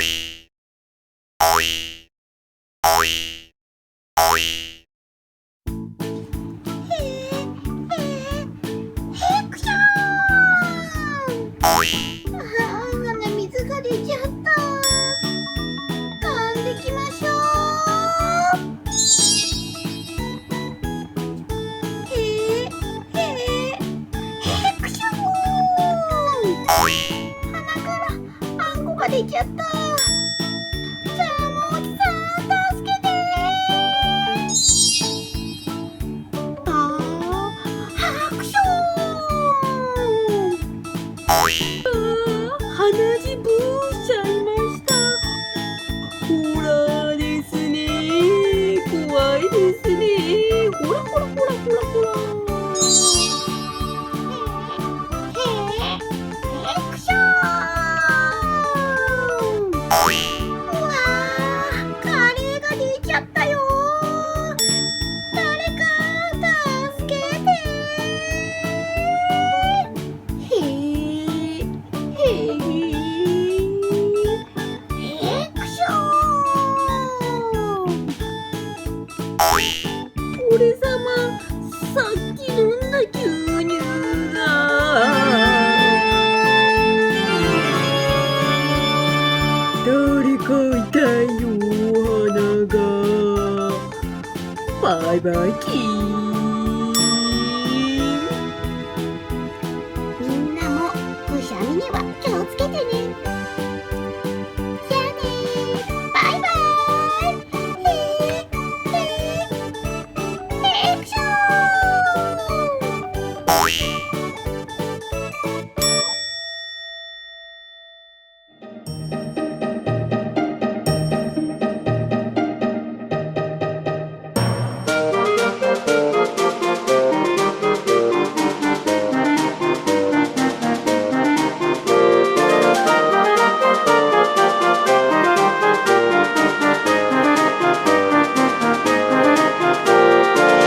鼻水が出ちゃった。噛んできましょう。くしゃー。鼻からあんこが出ちゃった。ジャムおじさん、助けてー。ハクション。鼻血ブーしちゃいました。ホラーですね。怖いですね。ほらほらほらほらほら。クショーン。うわー、カレーが出ちゃったよ。誰か助けて。クショーン。俺様、さっき飲んだ牛乳が誰か痛いよ、鼻が。バイバイキー。